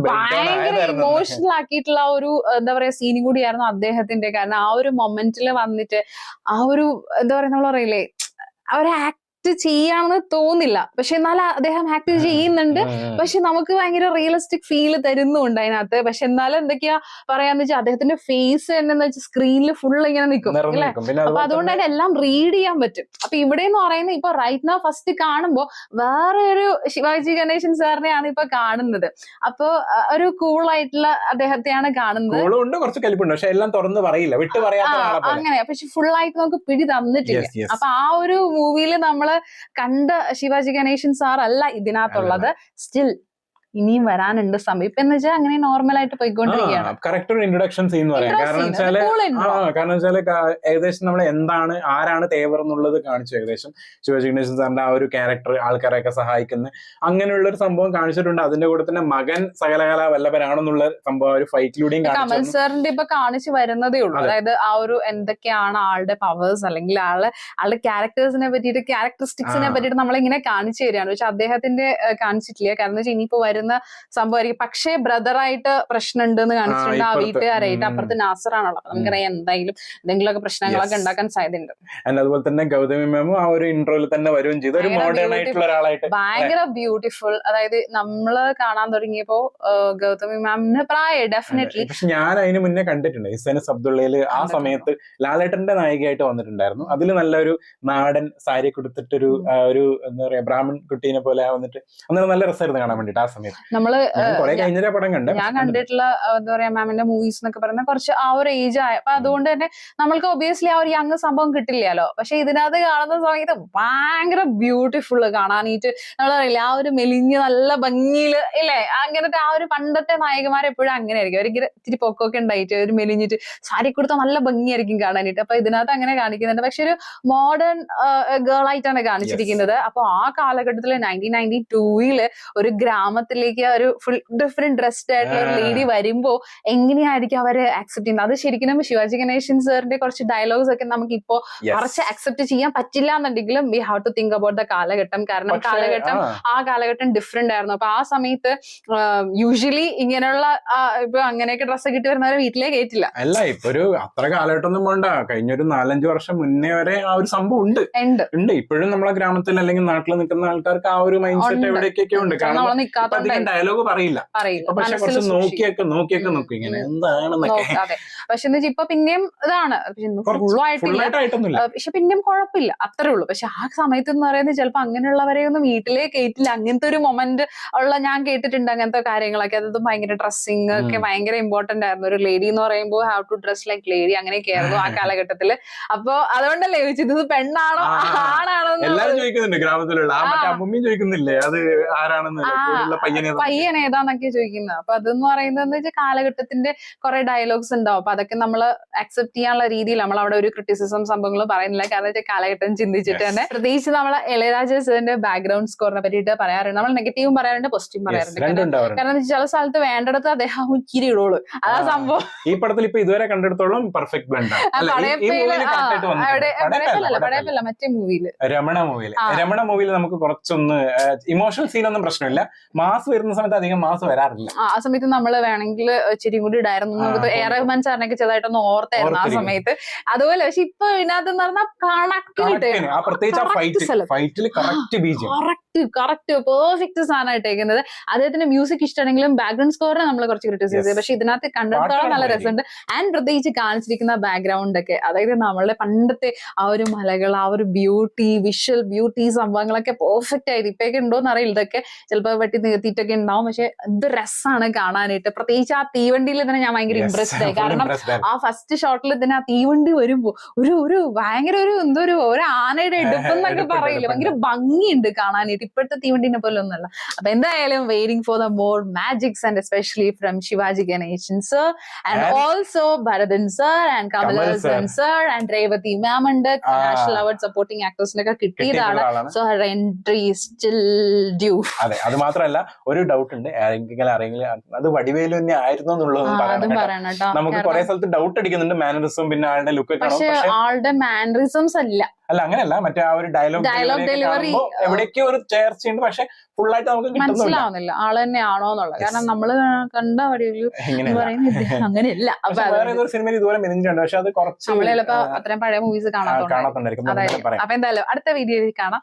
ഭയങ്കര ഇമോഷണൽ ആക്കിയിട്ടുള്ള ആ ഒരു എന്താ പറയാ സീനും കൂടിയായിരുന്നു അദ്ദേഹത്തിന്റെ. കാരണം ആ ഒരു മൊമെന്റിൽ വന്നിട്ട് ആ ഒരു എന്താ പറയാ, നമ്മൾ പറയില്ലേ, ആ ഒരു ആക്ട് ചെയ്യാണെന്ന് തോന്നില്ല, പക്ഷെ എന്നാലും അദ്ദേഹം ആക്ട് ചെയ്യുന്നുണ്ട്. പക്ഷെ നമുക്ക് ഭയങ്കര റിയലിസ്റ്റിക് ഫീൽ തരുന്നുണ്ട് അതിനകത്ത്. പക്ഷെ എന്നാലും എന്തൊക്കെയാ പറയാന്ന് വെച്ചാൽ അദ്ദേഹത്തിന്റെ ഫേസ് തന്നെ വെച്ചാൽ സ്ക്രീനിൽ ഫുൾ ഇങ്ങനെ നിൽക്കും അല്ലെ. അപ്പൊ അതുകൊണ്ട് തന്നെ എല്ലാം റീഡ് ചെയ്യാൻ പറ്റും. അപ്പൊ ഇവിടെ എന്ന് പറയുന്നത് ഇപ്പൊ റൈറ്റ് നൗ ഫസ്റ്റ് കാണുമ്പോ വേറെ ഒരു ശിവാജി ഗണേശൻ സാറിനെയാണ് ഇപ്പൊ കാണുന്നത്. അപ്പൊ ഒരു കൂൾ ആയിട്ടുള്ള അദ്ദേഹത്തെയാണ് കാണുന്നത്. കുറച്ച് കലിപ്പുണ്ട്, പക്ഷെ എല്ലാം തുറന്ന് പറയില്ല, വിട്ടു പറയാത്ത അങ്ങനെ. പക്ഷെ ഫുൾ ആയിട്ട് നമുക്ക് പിടി തന്നിട്ടില്ല. അപ്പൊ ആ ഒരു മൂവിയിൽ നമ്മൾ കണ്ട ശിവാജി ഗണേശൻ സാർ അല്ല ഇതിനകത്തുള്ളത്. സ്റ്റിൽ ഇനിയും വരാനുണ്ട് സമയം. ഇപ്പൊ എന്ന് വെച്ചാൽ അങ്ങനെ നോർമൽ ആയിട്ട് പോയിക്കൊണ്ടിരിക്കുകയാണ്. കറക്റ്റ് ഒരു ഇൻട്രൊഡക്ഷൻ സീൻ എന്ന് പറയാം. കാരണം വെച്ചാല് ഏകദേശം നമ്മൾ എന്താണ്, ആരാണ് തേവർ എന്നുള്ളത് കാണിച്ചു. ഏകദേശം ശിവാജി ഗണേശൻ സാറിന്റെ ആ ഒരു ക്യാരക്ടർ ആൾക്കാരെയൊക്കെ സഹായിക്കുന്ന അങ്ങനെയുള്ള ഒരു സംഭവം കാണിച്ചിട്ടുണ്ട്. അതിന്റെ കൂടെ തന്നെ മകൻ സകലകല വല്ലഭനാണെന്നുള്ള സംഭവം ഒരു ഫൈറ്റിലൂടെയും കമൽ സാറിന്റെ ഇപ്പൊ കാണിച്ചു വരുന്നതേ ഉള്ളൂ. അതായത് ആ ഒരു എന്തൊക്കെയാണ് ആളുടെ പവേഴ്സ്, അല്ലെങ്കിൽ ആളുടെ ക്യാരക്ടേഴ്സിനെ പറ്റിയിട്ട്, ക്യാരക്ടറിസ്റ്റിക്സിനെ പറ്റിയിട്ട് നമ്മളിങ്ങനെ കാണിച്ചു തരികയാണ്. പക്ഷെ അദ്ദേഹത്തിന്റെ കാണിച്ചിട്ടില്ല. കാരണം വെച്ചാൽ ഇനിയിപ്പോ വരുന്ന സംഭവമായിരിക്കും. പക്ഷേ ബ്രദറായിട്ട് പ്രശ്നം ഉണ്ടെന്ന് കാണിച്ചിട്ടുണ്ട്, ആ വീട്ടുകാരായിട്ട്. അപ്പുറത്ത് നാസറാണല്ലോ, നമുക്കറിയാം എന്തായാലും എന്തെങ്കിലുമൊക്കെ പ്രശ്നങ്ങളൊക്കെ ഉണ്ടാക്കാൻ സാധ്യതയുണ്ട്. അതുപോലെ തന്നെ ഗൗതമി മാമും ആ ഒരു ഇൻട്രോയിൽ തന്നെ വരികയും ചെയ്തു, ഒരു മോഡേൺ ആയിട്ടുള്ള ഒരാളായിട്ട്. ഭയങ്കര ബ്യൂട്ടിഫുൾ. അതായത് നമ്മള് കാണാൻ തുടങ്ങിയപ്പോ ഗൗതമി മാമിന് പ്രായം ഡെഫിനറ്റ്ലി. പക്ഷെ ഞാൻ അതിന് മുന്നേ കണ്ടിട്ടുണ്ട് ഇസനസ് അബ്ദുള്ളയില് ആ സമയത്ത് ലാലേട്ടന്റെ നായികയായിട്ട് വന്നിട്ടുണ്ടായിരുന്നു. അതിൽ നല്ലൊരു നാടൻ സാരി കൊടുത്തിട്ടൊരു എന്താ പറയാ ബ്രാഹ്മൺ കുട്ടീനെ പോലെ വന്നിട്ട് അന്നേരം നല്ല രസമായിരുന്നു കാണാൻ വേണ്ടിട്ട്. ആ സമയത്ത് നമ്മള് പടം കണ്ട് ഞാൻ കണ്ടിട്ടുള്ള എന്താ പറയാ മാമിന്റെ മൂവീസ് എന്നൊക്കെ പറയുന്നത് കുറച്ച് ആ ഒരു ഏജ് ആയ. അപ്പൊ അതുകൊണ്ട് തന്നെ നമ്മൾക്ക് ഒബിയസ്ലി ആ ഒരു യങ് സംഭവം കിട്ടില്ലല്ലോ. പക്ഷെ ഇതിനകത്ത് കാണുന്ന സമയത്ത് ഭയങ്കര ബ്യൂട്ടിഫുൾ കാണാനായിട്ട്. നമ്മൾ പറയില്ല, ആ ഒരു മെലിഞ്ഞ് നല്ല ഭംഗിയില് ഇല്ലേ, അങ്ങനത്തെ ആ ഒരു പണ്ടത്തെ നായകന്മാരെപ്പോഴും അങ്ങനെ ആയിരിക്കും. അവർക്ക് ഇത്തിരി പൊക്കമൊക്കെ ഉണ്ടായിട്ട് ഒരു മെലിഞ്ഞിട്ട് സാരി കൊടുത്താൽ നല്ല ഭംഗിയായിരിക്കും കാണാനായിട്ട്. അപ്പൊ ഇതിനകത്ത് അങ്ങനെ കാണിക്കുന്നുണ്ട്. പക്ഷെ ഒരു മോഡേൺ ഗേൾ ആയിട്ടാണ് കാണിച്ചിരിക്കുന്നത്. അപ്പൊ ആ കാലഘട്ടത്തില് 1992 ഒരു ഗ്രാമത്തിലേക്ക് ഒരു ഫുൾ ഡിഫറെന്റ് ഡ്രസ്ഡ് ആയിട്ടുള്ള ഒരു ലേഡി വരുമ്പോ എങ്ങനെയായിരിക്കും അവര് ആക്സെപ്റ്റ് ചെയ്യുന്നത്? അത് ശരിക്കും ശിവാജി ഗണേശൻ സാറിന്റെ കുറച്ച് ഡയലോഗ്സ് ഒക്കെ നമുക്ക് ഇപ്പോ കുറച്ച് അക്സെപ്റ്റ് ചെയ്യാൻ പറ്റില്ല എന്നുണ്ടെങ്കിലും we have to think about the കാലഘട്ടം. കാരണം ആ കാലഘട്ടം ഡിഫറെന്റ് ആയിരുന്നു. അപ്പൊ ആ സമയത്ത് യൂഷ്വലി ഇങ്ങനെയുള്ള ഇപ്പൊ അങ്ങനെയൊക്കെ ഡ്രസ്സ് കിട്ടി വരുന്നവരെ വീട്ടിലേ കയറ്റില്ല. അല്ല, ഇപ്പൊ ഒരു അത്ര കാലഘട്ടം ഒന്നും വേണ്ട, കഴിഞ്ഞൊരു 4-5 വർഷം മുന്നേ വരെ ആ ഒരു സംഭവം ഉണ്ട്. ഇപ്പോഴും നമ്മളെ ഗ്രാമത്തിൽ അല്ലെങ്കിൽ നാട്ടിൽ നിൽക്കുന്ന ആൾക്കാർക്ക് ആ ഒരു മൈൻഡ് സെറ്റ് എവിടേക്കൊക്കെ ഉണ്ട്. കാരണം അധികം ഡയലോഗ് പറയില്ല, പക്ഷെ കുറച്ച് നോക്കിയൊക്കെ നോക്കും ഇങ്ങനെ എന്താണെന്നൊക്കെ. അതെ, പക്ഷെ എന്ന് വെച്ചാൽ ഇപ്പൊ പിന്നെയും ഇതാണ് ഫുള്ളും ആയിട്ടില്ല, പക്ഷെ പിന്നെയും കുഴപ്പമില്ല, അത്രേ ഉള്ളൂ. പക്ഷെ ആ സമയത്ത് എന്ന് പറയുന്നത് ചിലപ്പോ അങ്ങനെയുള്ളവരെ ഒന്നും വീട്ടിലേ കേട്ടില്ല. അങ്ങനത്തെ ഒരു മൊമെന്റ് ഉള്ള ഞാൻ കേട്ടിട്ടുണ്ട് അങ്ങനത്തെ കാര്യങ്ങളൊക്കെ. അത് ഭയങ്കര ഡ്രസ്സിങ് ഒക്കെ ഭയങ്കര ഇമ്പോർട്ടന്റ് ആയിരുന്നു. ഒരു ലേഡി എന്ന് പറയുമ്പോൾ have to dress like lady അങ്ങനെയൊക്കെ ആയിരുന്നു ആ കാലഘട്ടത്തില്. അപ്പൊ അതുകൊണ്ടല്ലേ ചോദിച്ചത് ഇത് പെണ്ണാണോ ആണാണോ എല്ലാരും ചോദിക്കുന്നുണ്ട്, ഗ്രാമത്തിലുള്ള അമ്മൂമ്മയും ചോദിക്കുന്നില്ലേ അത് ആരാണെന്ന്, പയ്യൻ ഏതാന്നൊക്കെ ചോദിക്കുന്നത്. അപ്പൊ അതെന്ന് പറയുന്നത് വെച്ചാൽ കാലഘട്ടത്തിന്റെ കുറെ ഡയലോഗ്സ് ഉണ്ടാവും. അപ്പൊ അതൊക്കെ നമ്മൾ അക്സെപ്റ്റ് ചെയ്യാനുള്ള രീതിയിൽ നമ്മൾ അവിടെ ഒരു ക്രിറ്റിസിസം സംഭവങ്ങൾ പറയുന്നില്ല. കാരണം കാലഘട്ടം ചിന്തിച്ചിട്ട് തന്നെ. പ്രത്യേകിച്ച് നമ്മളെ ഇളയരാജ സാറിന്റെ ബാക്ക്ഗ്രൗണ്ട് സ്കോറിനെ പറ്റിയിട്ട് പറയാറുണ്ട്. നമ്മൾ നെഗറ്റീവും പറയാറുണ്ട്, പോസിറ്റീവും പറയാറുണ്ട്. കാരണം ചില സ്ഥലത്ത് വേണ്ടടുത്ത് അദ്ദേഹം ഇച്ചിരി ഇടുള്ളൂ, അതാ സംഭവം. ഈ പടത്തിൽ ഇപ്പൊ ഇതുവരെ കണ്ടെടുത്തോളം പെർഫെക്റ്റ് ബ്ലെൻഡ് പടയപ്പല്ല മറ്റേ മൂവിയില് രമണ മൂവിയിൽ നമുക്ക് കുറച്ചൊന്ന് ഇമോഷണൽ സീനൊന്നും പ്രശ്നമില്ല. മാസ് വരുന്ന സമയത്ത് അധികം മാസ് വരാറില്ല. ആ സമയത്ത് നമ്മൾ വേണമെങ്കിൽ ഇച്ചിരി കൂടി ഇടായിരുന്നു. നമുക്ക് എ റഹ്മാൻ സാറിനൊക്കെ ചെറുതായിട്ടൊന്ന് ഓർത്തായിരുന്നു ആ സമയത്ത്. അതുപോലെ പക്ഷെ ഇപ്പൊ ഇതിനകത്ത് കറക്റ്റ് പെർഫെക്റ്റ് സാധനമായിട്ടേക്കുന്നത്. അദ്ദേഹത്തിന്റെ മ്യൂസിക് ഇഷ്ടമാണെങ്കിലും ബാക്ക്ഗ്രൗണ്ട് സ്കോറിനെ നമ്മൾ കുറച്ച് ക്രിറ്റിസൈസ് ചെയ്യും. പക്ഷെ ഇതിനകത്ത് കണ്ടെടുത്തോളം നല്ല രസമുണ്ട്. ആൻഡ് പ്രത്യേകിച്ച് കാണിച്ചിരിക്കുന്ന ബാക്ക്ഗ്രൗണ്ട് ഒക്കെ, അതായത് നമ്മളുടെ പണ്ടത്തെ ആ ഒരു മലകൾ, ആ ഒരു ബ്യൂട്ടി, വിഷ്വൽ ബ്യൂട്ടി സംഭവങ്ങളൊക്കെ പെർഫെക്റ്റ് ആയിട്ട് ഇപ്പൊക്കെ ഉണ്ടോന്ന് അറിയില്ല. ഇതൊക്കെ ചിലപ്പോൾ വെട്ടി നിർത്തിയിട്ടൊക്കെ ഉണ്ടാവും. പക്ഷെ ഇത് രസമാണ് കാണാനായിട്ട്. പ്രത്യേകിച്ച് ആ തീവണ്ടിയിൽ തന്നെ ഞാൻ ഭയങ്കര ഇംപ്രസ്ഡ് ആയി. കാരണം ആ ഫസ്റ്റ് ഷോട്ടിൽ തന്നെ ആ തീവണ്ടി വരുമ്പോ ഒരു ഭയങ്കര ഒരു ആനയുടെ എടുപ്പെന്നൊക്കെ പറയില്ല, ഭയങ്കര ഭംഗിയുണ്ട് കാണാനായിട്ട്. ഇപ്പോഴത്തെ തീവണ്ടിനെ പോലെ ഒന്നല്ല. അപ്പൊ എന്തായാലും waiting for the more magics and especially from Sivaji Ganesan sir and also Bharathan sir and Kamal Haasan sir and Revathi ma'am ഉണ്ട്. നാഷണൽ അവാർഡ് സപ്പോർട്ടിംഗ് ആക്ടേഴ്സിനൊക്കെ കിട്ടിയതാണ്. So her entry still due. അതെ, അത് മാത്രമല്ല ഒരു ഡൗട്ട് ഉണ്ട്, ആരെങ്കിലും അത് വടിവേലു തന്നെ ആയിരുന്നു എന്നുള്ളത് നമുക്ക് കുറെ സ്ഥലത്ത് ഡൗട്ട് അടിക്കുന്നുണ്ട്. മാനറിസം പിന്നെ ആളുടെ ലുക്ക്, പക്ഷെ ആളുടെ മാനറിസംസ് അല്ല അങ്ങനെയല്ല, മറ്റേ ആ ഒരു ഡയലോഗ് ഡെലിവറി എവിടേക്കോ ഒരു ചേർച്ചയുണ്ട്. പക്ഷെ ഫുൾ ആയിട്ട് നമുക്ക് മനസ്സിലാവുന്നില്ല ആള് തന്നെയാണോ എന്നുള്ളത്. കാരണം നമ്മള് കണ്ട വടിവേലു അങ്ങനെയല്ല. വേറെ സിനിമയിൽ ഇതുപോലെ മിനിഞ്ഞുണ്ട്, പക്ഷെ അത് കുറച്ച് നമ്മള് ചിലപ്പോ അത്രയും പഴയ മൂവീസ് കാണാത്തുണ്ടായിരിക്കും. അപ്പൊ എന്തായാലും അടുത്ത വീഡിയോയിൽ കാണാം.